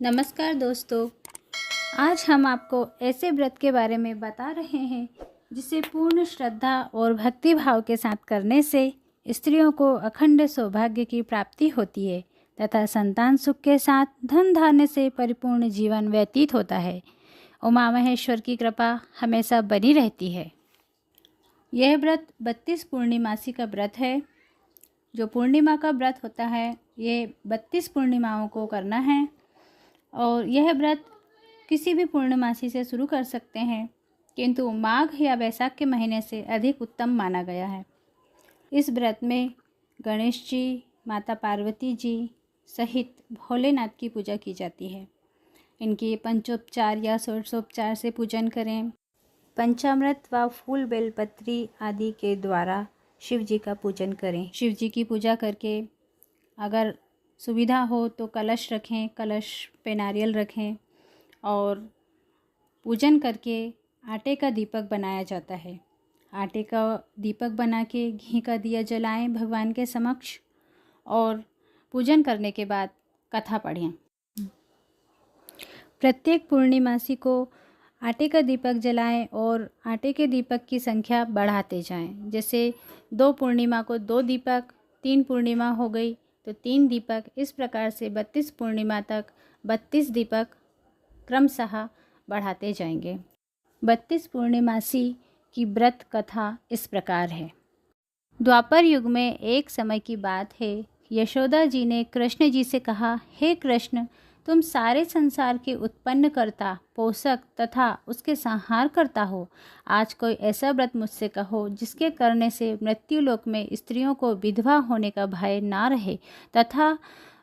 नमस्कार दोस्तों। आज हम आपको ऐसे व्रत के बारे में बता रहे हैं जिसे पूर्ण श्रद्धा और भक्ति भाव के साथ करने से स्त्रियों को अखंड सौभाग्य की प्राप्ति होती है तथा संतान सुख के साथ धन धान्य से परिपूर्ण जीवन व्यतीत होता है। उमा महेश्वर की कृपा हमेशा बनी रहती है। यह व्रत 32 पूर्णिमासी का व्रत है। जो पूर्णिमा का व्रत होता है ये 32 पूर्णिमाओं को करना है और यह व्रत किसी भी पूर्णमासी से शुरू कर सकते हैं, किंतु माघ या वैशाख के महीने से अधिक उत्तम माना गया है। इस व्रत में गणेश जी, माता पार्वती जी सहित भोलेनाथ की पूजा की जाती है। इनकी पंचोपचार या षोडशोपचार से पूजन करें। पंचामृत व फूल बेलपत्री आदि के द्वारा शिव जी का पूजन करें। शिव जी की पूजा करके अगर सुविधा हो तो कलश रखें, कलश पे नारियल रखें और पूजन करके आटे का दीपक बनाया जाता है। आटे का दीपक बना के घी का दिया जलाएं भगवान के समक्ष और पूजन करने के बाद कथा पढ़ें। प्रत्येक पूर्णिमासी को आटे का दीपक जलाएं और आटे के दीपक की संख्या बढ़ाते जाएं। जैसे 2 पूर्णिमा को 2 दीपक, 3 पूर्णिमा हो गई तो 3 दीपक, इस प्रकार से 32 पूर्णिमा तक 32 दीपक क्रमशः बढ़ाते जाएंगे। 32 पूर्णिमासी की व्रत कथा इस प्रकार है। द्वापर युग में एक समय की बात है, यशोदा जी ने कृष्ण जी से कहा, हे कृष्ण, तुम सारे संसार के उत्पन्न करता, पोषक तथा उसके संहार करता हो। आज कोई ऐसा व्रत मुझसे कहो जिसके करने से मृत्युलोक में स्त्रियों को विधवा होने का भय ना रहे तथा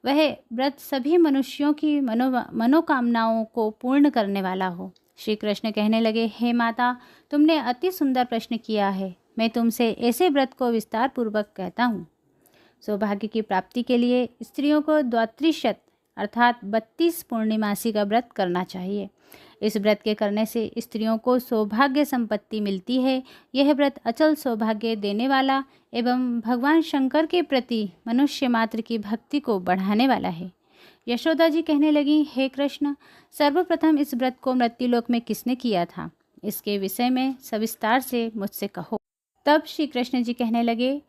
वह व्रत सभी मनुष्यों की मनोकामनाओं को पूर्ण करने वाला हो। श्री कृष्ण कहने लगे, हे माता, तुमने अति सुंदर प्रश्न किया है। मैं तुमसे ऐसे व्रत को विस्तार पूर्वक कहता हूँ। सौभाग्य की प्राप्ति के लिए स्त्रियों को द्वात्रिशत अर्थात 32 पूर्णिमासी का व्रत करना चाहिए। इस व्रत के करने से स्त्रियों को सौभाग्य संपत्ति मिलती है। यह व्रत अचल सौभाग्य देने वाला एवं भगवान शंकर के प्रति मनुष्य मात्र की भक्ति को बढ़ाने वाला है। यशोदा जी कहने लगी, हे कृष्ण, सर्वप्रथम इस व्रत को मृत्युलोक में किसने किया था? इसके विषय में सविस्तार से मुझसे कहो। तब श्री कृष्ण जी कहने लगे,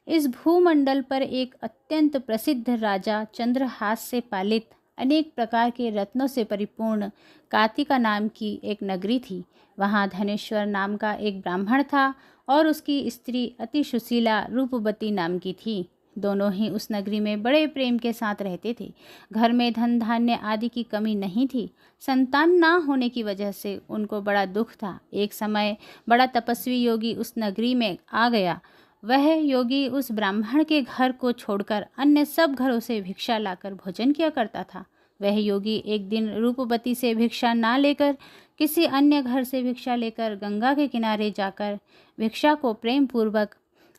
इस भूमंडल पर एक अत्यंत प्रसिद्ध राजा चंद्रहास से पालित अनेक प्रकार के रत्नों से परिपूर्ण कातिका नाम की एक नगरी थी। वहाँ धनेश्वर नाम का एक ब्राह्मण था और उसकी स्त्री अति सुशीला रूपवती नाम की थी। दोनों ही उस नगरी में बड़े प्रेम के साथ रहते थे। घर में धन धान्य आदि की कमी नहीं थी। संतान ना होने की वजह से उनको बड़ा दुख था। एक समय बड़ा तपस्वी योगी उस नगरी में आ गया। वह योगी उस ब्राह्मण के घर को छोड़कर अन्य सब घरों से भिक्षा लाकर भोजन किया करता था। वह योगी एक दिन रूपवती से भिक्षा ना लेकर किसी अन्य घर से भिक्षा लेकर गंगा के किनारे जाकर भिक्षा को प्रेम पूर्वक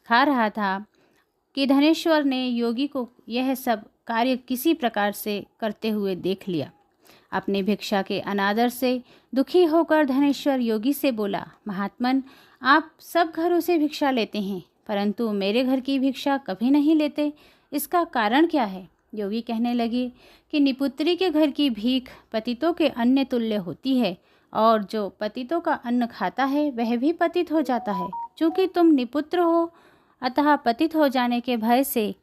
खा रहा था कि धनेश्वर ने योगी को यह सब कार्य किसी प्रकार से करते हुए देख लिया। अपनी भिक्षा के अनादर से दुखी होकर धनेश्वर योगी से बोला, महात्मन, आप सब घरों से भिक्षा लेते हैं परंतु मेरे घर की भिक्षा कभी नहीं लेते, इसका कारण क्या है? योगी कहने लगी कि निपुत्री के घर की भीख पतितों के अन्न तुल्य होती है और जो पतितों का अन्न खाता है वह भी पतित हो जाता है। चूँकि तुम निपुत्र हो अतः पतित हो जाने के भय से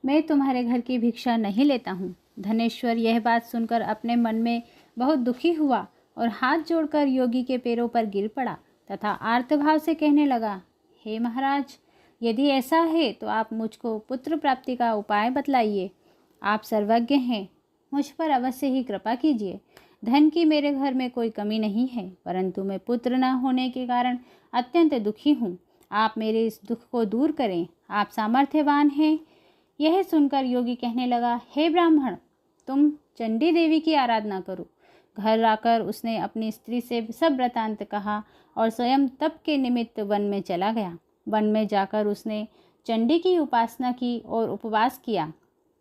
मैं तुम्हारे घर की भिक्षा नहीं लेता हूँ। धनेश्वर यह बात सुनकर अपने मन में बहुत दुखी हुआ और हाथ जोड़कर योगी के पैरों पर गिर पड़ा तथा आर्तभाव से कहने लगा, हे महाराज, यदि ऐसा है तो आप मुझको पुत्र प्राप्ति का उपाय बतलाइए। आप सर्वज्ञ हैं, मुझ पर अवश्य ही कृपा कीजिए। धन की मेरे घर में कोई कमी नहीं है परंतु मैं पुत्र न होने के कारण अत्यंत दुखी हूँ। आप मेरे इस दुख को दूर करें, आप सामर्थ्यवान हैं। यह सुनकर योगी कहने लगा, हे ब्राह्मण, तुम चंडी देवी की आराधना करो। घर आकर उसने अपनी स्त्री से सब वृतांत कहा और स्वयं तप के निमित्त वन में चला गया। वन में जाकर उसने चंडी की उपासना की और उपवास किया।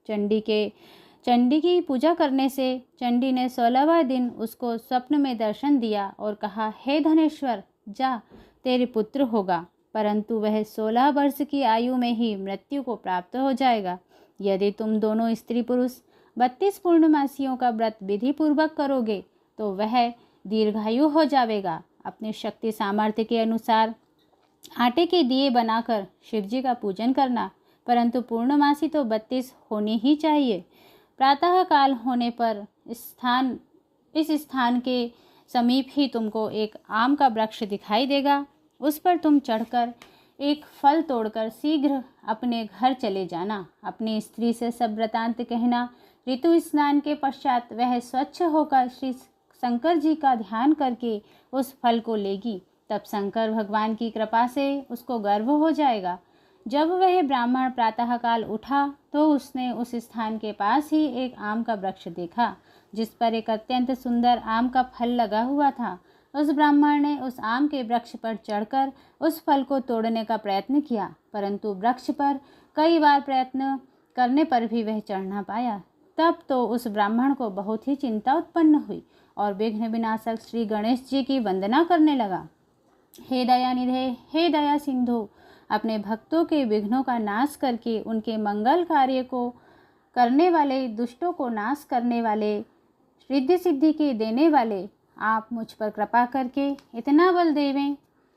चंडी की पूजा करने से चंडी ने 16वां दिन उसको स्वप्न में दर्शन दिया और कहा, हे धनेश्वर, जा, तेरे पुत्र होगा, परंतु वह 16 वर्ष की आयु में ही मृत्यु को प्राप्त हो जाएगा। यदि तुम दोनों स्त्री पुरुष 32 पूर्णमासियों का व्रत विधि पूर्वक करोगे तो वह दीर्घायु हो जाएगा। अपनी शक्ति सामर्थ्य के अनुसार आटे के दिए बनाकर शिवजी का पूजन करना, परंतु पूर्णमासी तो 32 होनी ही चाहिए। प्रातः काल होने पर इस स्थान के समीप ही तुमको एक आम का वृक्ष दिखाई देगा। उस पर तुम चढ़कर एक फल तोड़कर शीघ्र अपने घर चले जाना। अपनी स्त्री से सब वृतांत कहना। ऋतु स्नान के पश्चात वह स्वच्छ होकर श्री शंकर जी का ध्यान करके उस फल को लेगी। तब शंकर भगवान की कृपा से उसको गर्व हो जाएगा। जब वह ब्राह्मण प्रातःकाल उठा तो उसने उस स्थान के पास ही एक आम का वृक्ष देखा, जिस पर एक अत्यंत सुंदर आम का फल लगा हुआ था। उस ब्राह्मण ने उस आम के वृक्ष पर चढ़कर उस फल को तोड़ने का प्रयत्न किया, परंतु वृक्ष पर कई बार प्रयत्न करने पर भी वह चढ़ ना पाया। तब तो उस ब्राह्मण को बहुत ही चिंता उत्पन्न हुई और विघ्न विनाशक श्री गणेश जी की वंदना करने लगा। हे दयानिधे, हे दया सिंधु, अपने भक्तों के विघ्नों का नाश करके उनके मंगल कार्य को करने वाले, दुष्टों को नाश करने वाले, रिद्धि सिद्धि के देने वाले, आप मुझ पर कृपा करके इतना बल देवें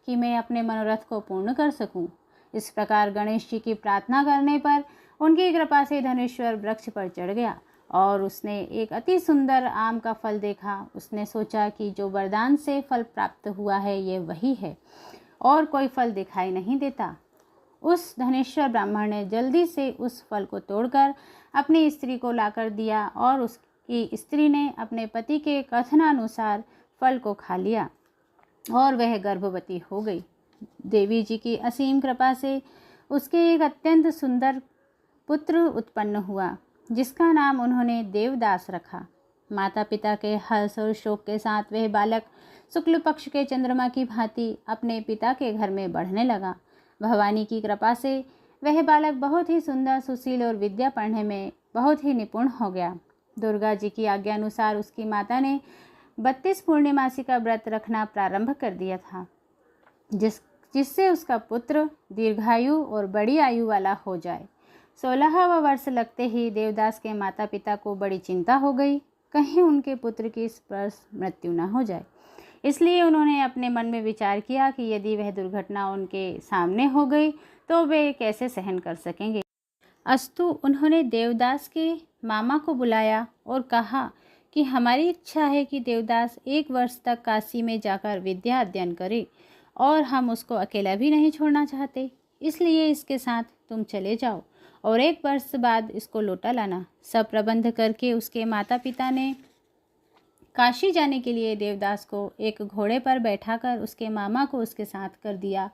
कि मैं अपने मनोरथ को पूर्ण कर सकूं। इस प्रकार गणेश जी की प्रार्थना करने पर उनकी कृपा से धनेश्वर वृक्ष पर चढ़ गया और उसने एक अति सुंदर आम का फल देखा। उसने सोचा कि जो वरदान से फल प्राप्त हुआ है ये वही है और कोई फल दिखाई नहीं देता। उस धनेश्वर ब्राह्मण ने जल्दी से उस फल को तोड़कर अपनी स्त्री को लाकर दिया और उसकी स्त्री ने अपने पति के कथनानुसार फल को खा लिया और वह गर्भवती हो गई। देवी जी की असीम कृपा से उसके एक अत्यंत सुंदर पुत्र उत्पन्न हुआ, जिसका नाम उन्होंने देवदास रखा। माता पिता के हर्ष और शोक के साथ वह बालक शुक्ल पक्ष के चंद्रमा की भांति अपने पिता के घर में बढ़ने लगा। भवानी की कृपा से वह बालक बहुत ही सुंदर, सुशील और विद्या पढ़ने में बहुत ही निपुण हो गया। दुर्गा जी की आज्ञा अनुसार उसकी माता ने 32 पूर्णिमासी का व्रत रखना प्रारंभ कर दिया था, जिससे उसका पुत्र दीर्घायु और बड़ी आयु वाला हो जाए। 16वां वर्ष लगते ही देवदास के माता पिता को बड़ी चिंता हो गई, कहीं उनके पुत्र की इस पर मृत्यु न हो जाए। इसलिए उन्होंने अपने मन में विचार किया कि यदि वह दुर्घटना उनके सामने हो गई तो वे कैसे सहन कर सकेंगे। अस्तु उन्होंने देवदास के मामा को बुलाया और कहा कि हमारी इच्छा है कि देवदास 1 वर्ष तक काशी में जाकर विद्या अध्ययन करे और हम उसको अकेला भी नहीं छोड़ना चाहते, इसलिए इसके साथ तुम चले जाओ और 1 वर्ष बाद इसको लौटा लाना। सब प्रबंध करके उसके माता पिता ने काशी जाने के लिए देवदास को एक घोड़े पर बैठाकर उसके मामा को उसके साथ कर दिया,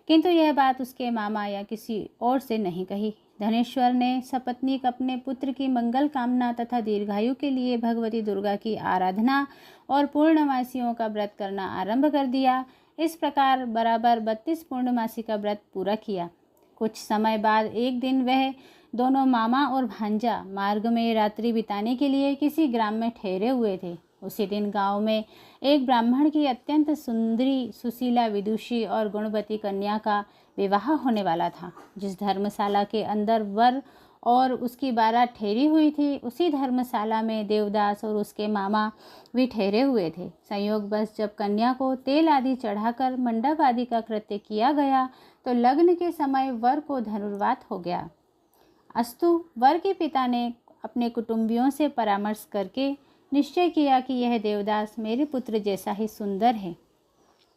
किंतु यह बात उसके मामा या किसी और से नहीं कही। धनेश्वर ने सपत्नीक अपने पुत्र की मंगल कामना तथा दीर्घायु के लिए भगवती दुर्गा की आराधना और पूर्णमासियों का व्रत करना आरंभ कर दिया। इस प्रकार बराबर 32 पूर्णमासी का व्रत पूरा किया। कुछ समय बाद एक दिन वह दोनों मामा और भांजा मार्ग में रात्रि बिताने के लिए किसी ग्राम में ठहरे हुए थे। उसी दिन गांव में एक ब्राह्मण की अत्यंत सुंदरी, सुशीला, विदुषी और गुणवती कन्या का विवाह होने वाला था। जिस धर्मशाला के अंदर वर और उसकी बारात ठहरी हुई थी, उसी धर्मशाला में देवदास और उसके मामा भी ठहरे हुए थे। संयोगवश जब कन्या को तेल आदि चढ़ाकर मंडप आदि का कृत्य किया गया तो लग्न के समय वर को धनुर्वात हो गया। अस्तु वर के पिता ने अपने कुटुंबियों से परामर्श करके निश्चय किया कि यह देवदास मेरे पुत्र जैसा ही सुंदर है,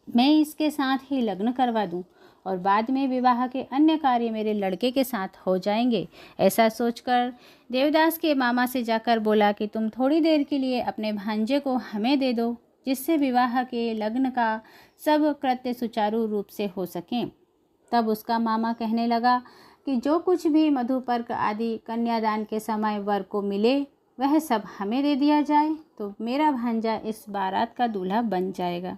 मैं इसके साथ ही लग्न करवा दूं और बाद में विवाह के अन्य कार्य मेरे लड़के के साथ हो जाएंगे। ऐसा सोचकर देवदास के मामा से जाकर बोला कि तुम थोड़ी देर के लिए अपने भांजे को हमें दे दो, जिससे विवाह के लग्न का सब कृत्य सुचारू रूप से हो सकें। तब उसका मामा कहने लगा कि जो कुछ भी मधुपर्क आदि कन्यादान के समय वर को मिले वह सब हमें दे दिया जाए तो मेरा भांजा इस बारात का दूल्हा बन जाएगा।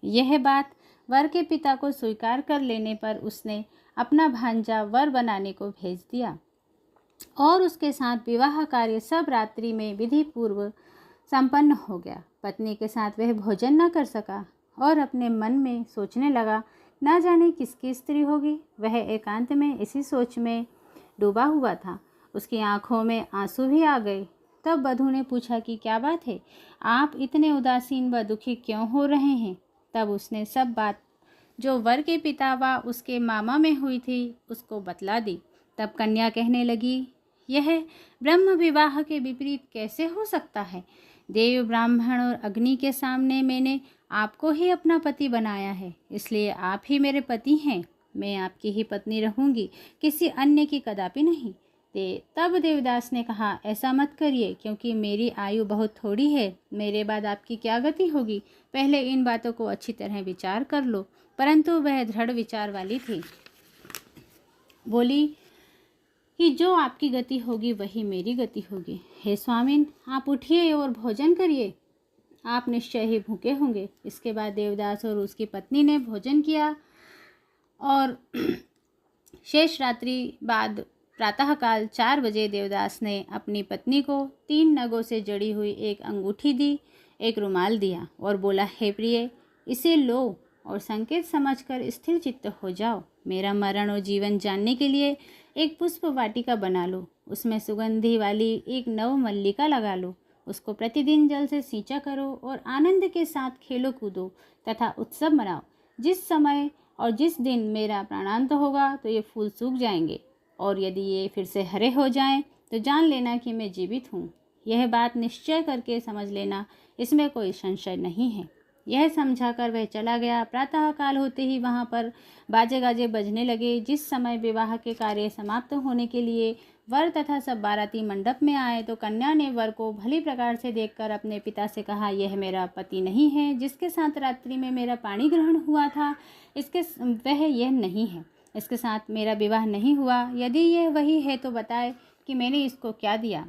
यह बात वर के पिता को स्वीकार कर लेने पर उसने अपना भांजा वर बनाने को भेज दिया और उसके साथ विवाह कार्य सब रात्रि में विधि पूर्व संपन्न हो गया। पत्नी के साथ वह भोजन न कर सका और अपने मन में सोचने लगा, न जाने किसकी स्त्री होगी। वह एकांत में इसी सोच में डूबा हुआ था। उसकी आंखों में आंसू भी आ गए। तब वधू ने पूछा कि क्या बात है, आप इतने उदासीन व दुखी क्यों हो रहे हैं। तब उसने सब बात जो वर के पिता व उसके मामा में हुई थी उसको बतला दी। तब कन्या कहने लगी, यह ब्रह्म विवाह के विपरीत कैसे हो सकता है। देव, ब्राह्मण और अग्नि के सामने मैंने आपको ही अपना पति बनाया है, इसलिए आप ही मेरे पति हैं। मैं आपकी ही पत्नी रहूंगी, किसी अन्य की कदापि नहीं। तब देवदास ने कहा, ऐसा मत करिए, क्योंकि मेरी आयु बहुत थोड़ी है। मेरे बाद आपकी क्या गति होगी, पहले इन बातों को अच्छी तरह विचार कर लो। परंतु वह दृढ़ विचार वाली थी। बोली कि जो आपकी गति होगी वही मेरी गति होगी। हे स्वामिन, आप उठिए और भोजन करिए, आप निश्चय ही भूखे होंगे। इसके बाद देवदास और उसकी पत्नी ने भोजन किया और शेष रात्रि बाद प्रातःकाल 4 बजे देवदास ने अपनी पत्नी को 3 नगों से जड़ी हुई एक अंगूठी दी, एक रुमाल दिया और बोला, हे प्रिय, इसे लो और संकेत समझकर स्थिर चित्त हो जाओ। मेरा मरण और जीवन जानने के लिए एक पुष्प वाटिका बना लो, उसमें सुगंधी वाली एक नव मल्लिका लगा लो, उसको प्रतिदिन जल से सींचा करो और आनंद के साथ खेलो कूदो तथा उत्सव मनाओ। जिस समय और जिस दिन मेरा प्राणांत होगा तो ये फूल सूख जाएंगे, और यदि ये फिर से हरे हो जाएं तो जान लेना कि मैं जीवित हूँ। यह बात निश्चय करके समझ लेना, इसमें कोई संशय नहीं है। यह समझाकर वह चला गया। प्रातःकाल होते ही वहाँ पर बाजे गाजे बजने लगे। जिस समय विवाह के कार्य समाप्त होने के लिए वर तथा सब बाराती मंडप में आए तो कन्या ने वर को भली प्रकार से देखकर अपने पिता से कहा, यह मेरा पति नहीं है, जिसके साथ रात्रि में मेरा पाणी ग्रहण हुआ था, वह यह नहीं है, इसके साथ मेरा विवाह नहीं हुआ। यदि यह वही है तो बताए कि मैंने इसको क्या दिया।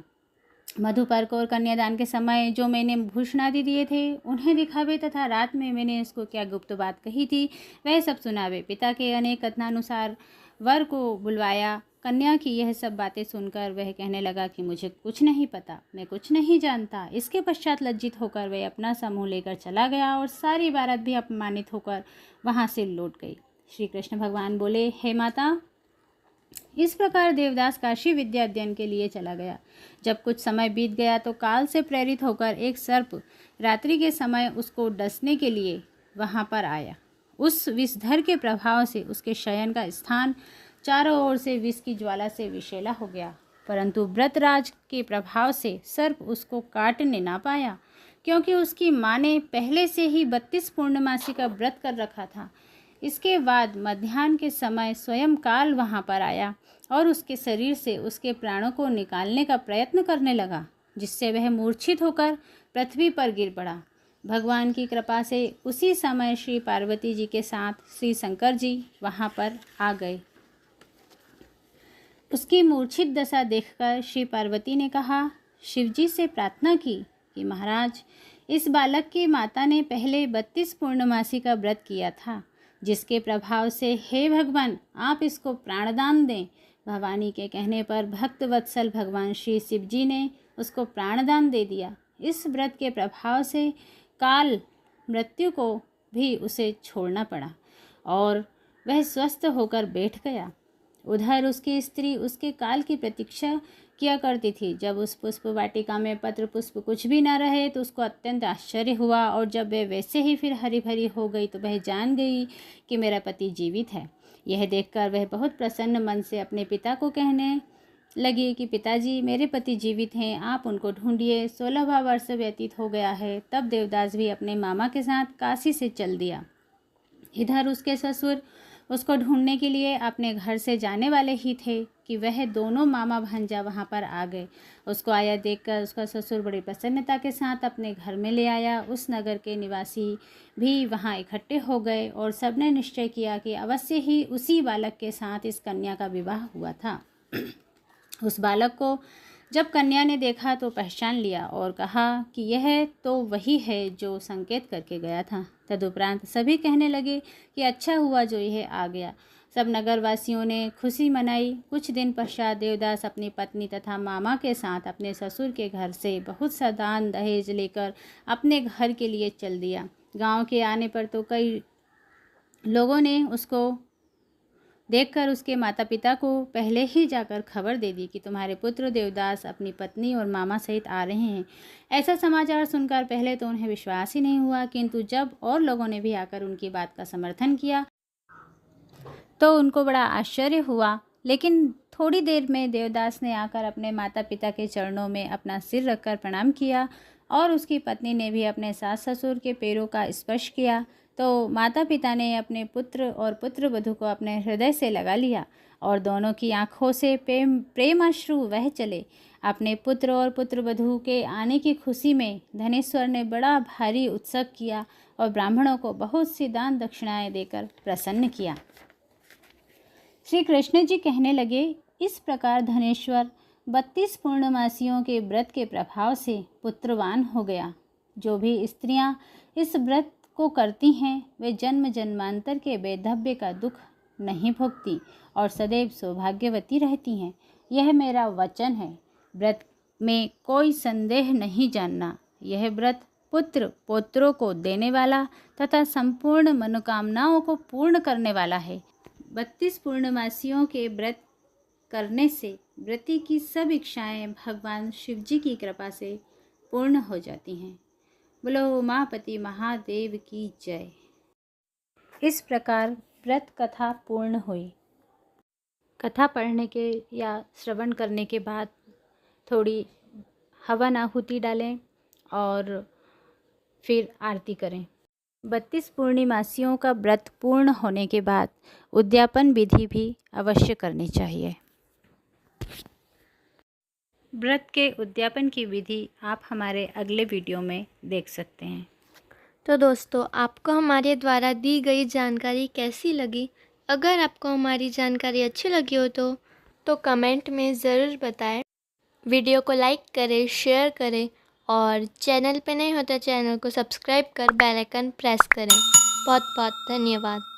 मधुपर्क और कन्यादान के समय जो मैंने भूषणादि दिए थे उन्हें दिखावे तथा रात में मैंने इसको क्या गुप्त बात कही थी वह सब सुनावे। पिता के अनेक कथनानुसार वर को बुलवाया। कन्या की यह सब बातें सुनकर वह कहने लगा कि मुझे कुछ नहीं पता, मैं कुछ नहीं जानता। इसके पश्चात लज्जित होकर वह अपना समूह लेकर चला गया और सारी बारात भी अपमानित होकर वहाँ से लौट गई। श्री कृष्ण भगवान बोले, हे माता, इस प्रकार देवदास काशी विद्या अध्ययन के लिए चला गया। जब कुछ समय बीत गया तो काल से प्रेरित होकर एक सर्प रात्रि के समय उसको डसने के लिए वहाँ पर आया। उस विषधर के प्रभाव से उसके शयन का स्थान चारों ओर से विष की ज्वाला से विषैला हो गया, परंतु व्रतराज के प्रभाव से सर्प उसको काटने ना पाया, क्योंकि उसकी माँ ने पहले से ही 32 पूर्णमासी का व्रत कर रखा था। इसके बाद मध्याह्न के समय स्वयं काल वहाँ पर आया और उसके शरीर से उसके प्राणों को निकालने का प्रयत्न करने लगा, जिससे वह मूर्छित होकर पृथ्वी पर गिर पड़ा। भगवान की कृपा से उसी समय श्री पार्वती जी के साथ श्री शंकर जी वहाँ पर आ गए। उसकी मूर्छित दशा देखकर श्री पार्वती ने कहा, शिवजी से प्रार्थना की कि महाराज, इस बालक की माता ने पहले 32 पूर्णमासी का व्रत किया था, जिसके प्रभाव से हे भगवान आप इसको प्राणदान दें। भवानी के कहने पर भक्त वत्सल भगवान श्री शिव जी ने उसको प्राणदान दे दिया। इस व्रत के प्रभाव से काल मृत्यु को भी उसे छोड़ना पड़ा और वह स्वस्थ होकर बैठ गया। उधर उसकी स्त्री उसके काल की प्रतीक्षा किया करती थी। जब उस पुष्प वाटिका में पत्र पुष्प कुछ भी न रहे तो उसको अत्यंत आश्चर्य हुआ, और जब वह वैसे ही फिर हरी भरी हो गई तो वह जान गई कि मेरा पति जीवित है। यह देखकर वह बहुत प्रसन्न मन से अपने पिता को कहने लगी कि पिताजी, मेरे पति जीवित हैं, आप उनको ढूंढिए। 16वां वर्ष व्यतीत हो गया है। तब देवदास भी अपने मामा के साथ काशी से चल दिया। इधर उसके ससुर उसको ढूंढने के लिए अपने घर से जाने वाले ही थे कि वह दोनों मामा भांजा वहाँ पर आ गए। उसको आया देखकर उसका ससुर बड़ी प्रसन्नता के साथ अपने घर में ले आया। उस नगर के निवासी भी वहाँ इकट्ठे हो गए और सबने निश्चय किया कि अवश्य ही उसी बालक के साथ इस कन्या का विवाह हुआ था। उस बालक को जब कन्या ने देखा तो पहचान लिया और कहा कि यह तो वही है जो संकेत करके गया था। तदुपरांत सभी कहने लगे कि अच्छा हुआ जो यह आ गया। सब नगरवासियों ने खुशी मनाई। कुछ दिन पश्चात देवदास अपनी पत्नी तथा मामा के साथ अपने ससुर के घर से बहुत सा दान दहेज लेकर अपने घर के लिए चल दिया। गांव के आने पर तो कई लोगों ने उसको देखकर उसके माता पिता को पहले ही जाकर खबर दे दी कि तुम्हारे पुत्र देवदास अपनी पत्नी और मामा सहित आ रहे हैं। ऐसा समाचार सुनकर पहले तो उन्हें विश्वास ही नहीं हुआ, किंतु जब और लोगों ने भी आकर उनकी बात का समर्थन किया तो उनको बड़ा आश्चर्य हुआ। लेकिन थोड़ी देर में देवदास ने आकर अपने माता पिता के चरणों में अपना सिर रखकर प्रणाम किया और उसकी पत्नी ने भी अपने सास ससुर के पैरों का स्पर्श किया। तो माता पिता ने अपने पुत्र और पुत्रवधू को अपने हृदय से लगा लिया और दोनों की आंखों से प्रेमाश्रु बह चले। अपने पुत्र और पुत्रवधू के आने की खुशी में धनेश्वर ने बड़ा भारी उत्सव किया और ब्राह्मणों को बहुत सी दान दक्षिणाएं देकर प्रसन्न किया। श्री कृष्ण जी कहने लगे, इस प्रकार धनेश्वर 32 पूर्णमासियों के व्रत के प्रभाव से पुत्रवान हो गया। जो भी स्त्रियां इस व्रत को करती हैं वे जन्म जन्मांतर के वैधव्य का दुख नहीं भोगती और सदैव सौभाग्यवती रहती हैं। यह मेरा वचन है। व्रत में कोई संदेह नहीं जानना। यह व्रत पुत्र पौत्रों को देने वाला तथा संपूर्ण मनोकामनाओं को पूर्ण करने वाला है। 32 पूर्णमासियों के व्रत करने से व्रती की सब इच्छाएं भगवान शिव जी की कृपा से पूर्ण हो जाती हैं। बोलो उमापति महादेव की जय। इस प्रकार व्रत कथा पूर्ण हुई। कथा पढ़ने के या श्रवण करने के बाद थोड़ी हवन आहुति डालें और फिर आरती करें। 32 पूर्णिमासियों का व्रत पूर्ण होने के बाद उद्यापन विधि भी अवश्य करनी चाहिए। व्रत के उद्यापन की विधि आप हमारे अगले वीडियो में देख सकते हैं। तो दोस्तों, आपको हमारे द्वारा दी गई जानकारी कैसी लगी? अगर आपको हमारी जानकारी अच्छी लगी हो तो कमेंट में ज़रूर बताएं। वीडियो को लाइक करें, शेयर करें और चैनल पे नए हो तो चैनल को सब्सक्राइब कर बेल आइकन प्रेस करें। बहुत बहुत धन्यवाद।